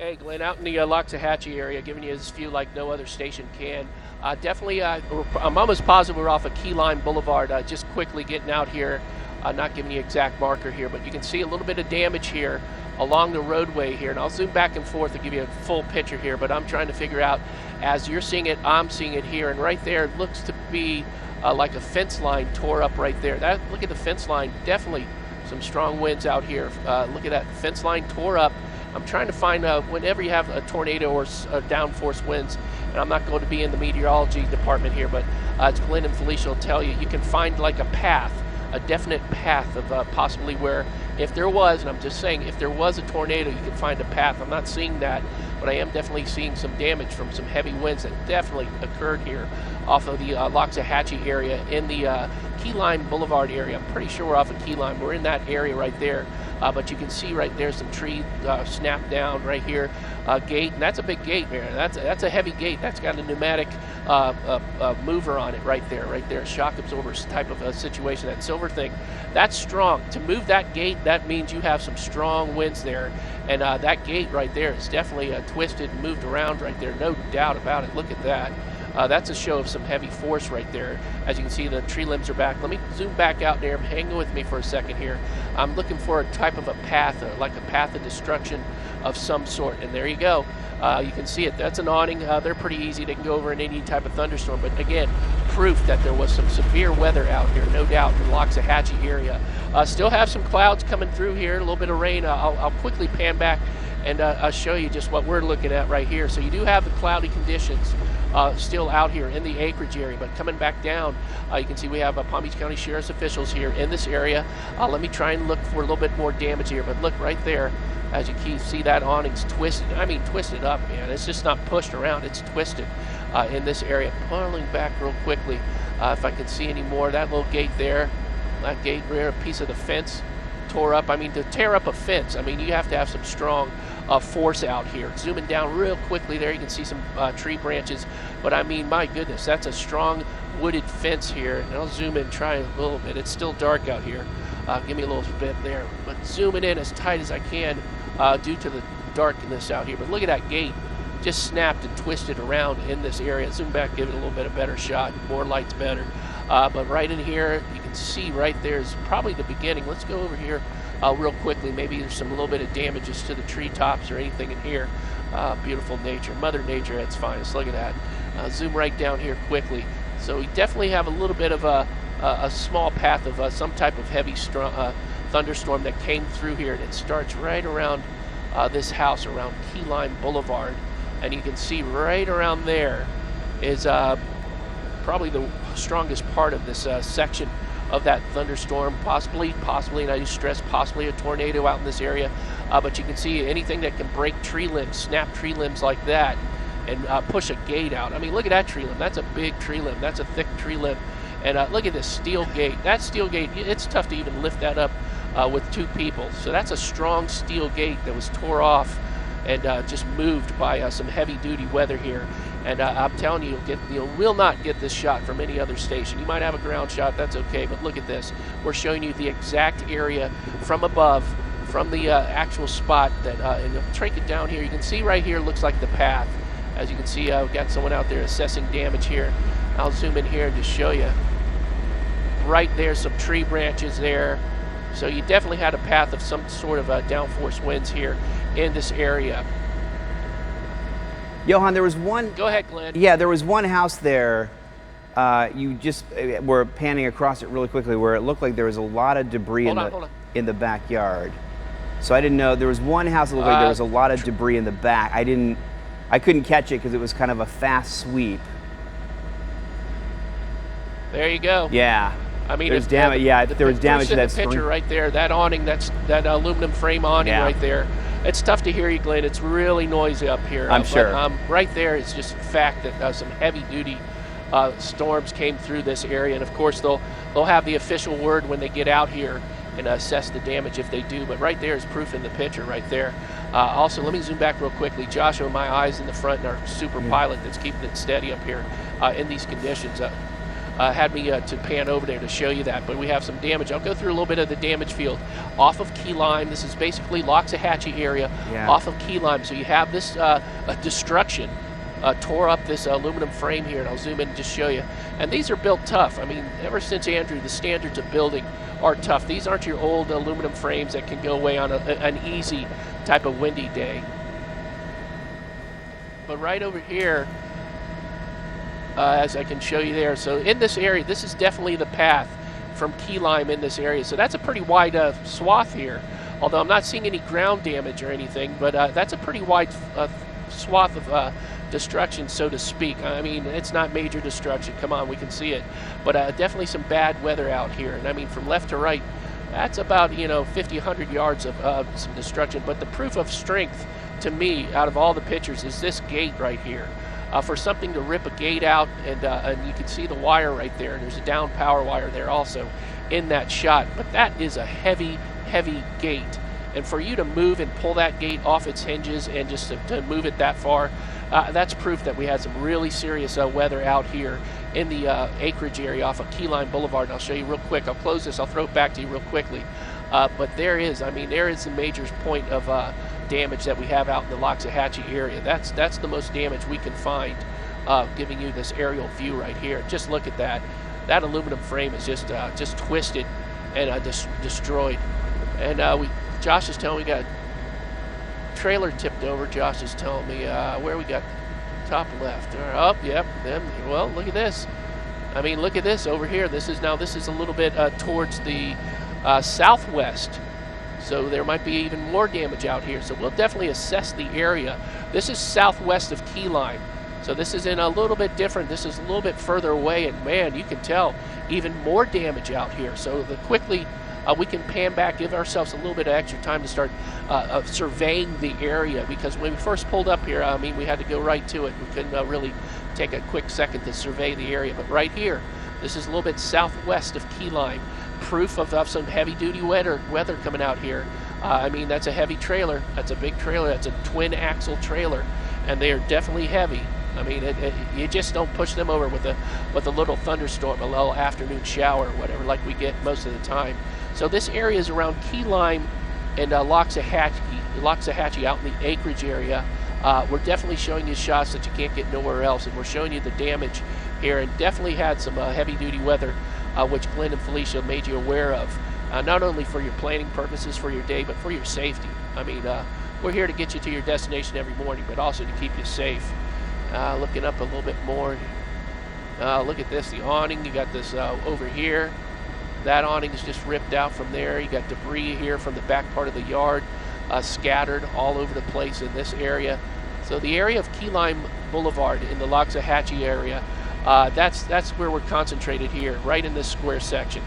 Hey, Glenn, out in the Loxahatchee area, giving you this view like no other station can. Definitely, I'm almost positive we're off of Key Lime Boulevard. Just quickly getting out here, not giving you exact marker here, but you can see a little bit of damage here along the roadway here. And I'll zoom back and forth to give you a full picture here, but I'm trying to figure out, as you're seeing it, I'm seeing it here. And right there looks to be like a fence line tore up right there. Look at the fence line, definitely some strong winds out here. Look at that fence line tore up. I'm trying to find whenever you have a tornado or downforce winds, and I'm not going to be in the meteorology department here, but as Glenn and Felicia will tell you, you can find like a path, a definite path of possibly where, if there was, and I'm just saying, if there was a tornado, you can find a path. I'm not seeing that, but I am definitely seeing some damage from some heavy winds that definitely occurred here off of the Loxahatchee area in the Key Lime Boulevard area. I'm pretty sure we're off of Key Lime. We're in that area right there. But you can see right there some tree snapped down right here, gate, and that's a big gate, man. That's a heavy gate. That's got a pneumatic mover on it right there, shock absorbers type of a situation. That silver thing, that's strong. To move that gate, that means you have some strong winds there, and that gate right there is definitely twisted and moved around right there, no doubt about it. Look at that. That's a show of some heavy force right there. As you can see, the tree limbs are back. Let me zoom back out there. Hang with me for a second here. I'm looking for a type of a path, like a path of destruction of some sort. And there you go. You can see it. That's an awning. They're pretty easy. They can go over in any type of thunderstorm. But again, proof that there was some severe weather out here, no doubt, in the Loxahatchee area. Still have some clouds coming through here, a little bit of rain. I'll quickly pan back and I'll show you just what we're looking at right here. So you do have the cloudy conditions still out here in the Acreage area, but coming back down, you can see we have Palm Beach County Sheriff's officials here in this area. Let me try and look for a little bit more damage here, but look right there, as you can see, that awning's twisted. I mean, twisted up, man. It's just not pushed around, it's twisted in this area. Pulling back real quickly, if I can see any more. That little gate there, that gate rear, a piece of the fence tore up. I mean, to tear up a fence, I mean, you have to have some strong force out here. Zooming down real quickly there, you can see some tree branches, but I mean, my goodness, that's a strong wooded fence here. And I'll zoom in, try a little bit. It's still dark out here. Give me a little bit there, but zooming in as tight as I can due to the darkness out here. But look at that gate, just snapped and twisted around in this area. Zoom back, give it a little bit of better shot. More light's better. But right in here, you can see right there is probably the beginning. Let's go over here real quickly. Maybe there's some little bit of damages to the treetops or anything in here. Beautiful nature, Mother Nature at its finest. Look at that. Zoom right down here quickly. So we definitely have a little bit of a small path of some type of heavy thunderstorm that came through here, and it starts right around this house, around Key Lime Boulevard. And you can see right around there is probably the strongest part of this section of that thunderstorm, possibly, and I just stress possibly, a tornado out in this area. But you can see anything that can break tree limbs, snap tree limbs like that, and push a gate out. I mean, look at that tree limb. That's a big tree limb. That's a thick tree limb. And look at this steel gate. That steel gate, it's tough to even lift that up with two people. So that's a strong steel gate that was tore off and just moved by some heavy-duty weather here. And I'm telling you, you will not get this shot from any other station. You might have a ground shot, that's okay, but look at this. We're showing you the exact area from above, from the actual spot that, and I'll take it down here. You can see right here looks like the path. As you can see, I've got someone out there assessing damage here. I'll zoom in here and just show you. Right there, some tree branches there. So you definitely had a path of some sort of downforce winds here in this area. Johan, there was one. Go ahead, Glenn. Yeah, there was one house there. You just were panning across it really quickly, where it looked like there was a lot of debris in the backyard. So I didn't know. There was one house that looked like there was a lot of debris in the back. I couldn't catch it because it was kind of a fast sweep. There you go. Yeah. I mean, there's damage. Yeah, there was damage to that picture right there. That awning, that aluminum frame awning right there. It's tough to hear you, Glenn. It's really noisy up here. I'm sure. Right there, it's just a fact that some heavy-duty storms came through this area, and of course they'll have the official word when they get out here and assess the damage if they do. But right there is proof in the picture right there. Also, let me zoom back real quickly. Joshua, my eyes in the front, and our super pilot that's keeping it steady up here in these conditions. had me to pan over there to show you that, but we have some damage. I'll go through a little bit of the damage field off of Key Lime. This is basically Loxahatchee area off of Key Lime. So you have this destruction. Tore up this aluminum frame here, and I'll zoom in and just show you. And these are built tough. I mean, ever since Andrew, the standards of building are tough. These aren't your old aluminum frames that can go away on an easy type of windy day. But right over here, as I can show you there, so in this area, this is definitely the path from Key Lime in this area. So that's a pretty wide swath here, although I'm not seeing any ground damage or anything, but that's a pretty wide swath of destruction, so to speak. I mean, it's not major destruction, come on, we can see it, but definitely some bad weather out here. And I mean, from left to right, that's about 50, 100 yards of some destruction. But the proof of strength to me out of all the pictures is this gate right here. For something to rip a gate out, and you can see the wire right there, and there's a down power wire there also in that shot, but that is a heavy gate. And for you to move and pull that gate off its hinges and just to move it that far, that's proof that we had some really serious weather out here in the Acreage area off of Key Lime Boulevard. And I'll show you real quick. I'll close this. I'll throw it back to you real quickly. But there is the major point of damage that we have out in the Loxahatchee area. That's the most damage we can find, giving you this aerial view right here. Just look at that. That aluminum frame is just twisted and destroyed. And Josh is telling me we got trailer tipped over. Josh is telling me where we got top left. Oh, yep. Well, look at this. I mean, look at this over here. This is a little bit towards the southwest. So there might be even more damage out here. So we'll definitely assess the area. This is southwest of Key Lime. So this is in a little bit different. This is a little bit further away, and man, you can tell even more damage out here. So quickly we can pan back, give ourselves a little bit of extra time to start surveying the area, because when we first pulled up here, I mean, we had to go right to it. We couldn't really take a quick second to survey the area. But right here, this is a little bit southwest of Key Lime. Proof of some heavy-duty weather coming out here. I mean, that's a heavy trailer. That's a big trailer. That's a twin-axle trailer, and they are definitely heavy. I mean, you just don't push them over with a little thunderstorm, a little afternoon shower, or whatever, like we get most of the time. So this area is around Key Lime and Loxahatchee out in the Acreage area. We're definitely showing you shots that you can't get nowhere else, and we're showing you the damage here, and definitely had some heavy-duty weather, which Glenn and Felicia made you aware of, not only for your planning purposes for your day, but for your safety. I mean, we're here to get you to your destination every morning, but also to keep you safe. Looking up a little bit more, look at this, the awning. You got this over here. That awning is just ripped out from there. You got debris here from the back part of the yard, scattered all over the place in this area. So the area of Key Lime Boulevard in the Loxahatchee area, that's where we're concentrated here, right in this square section.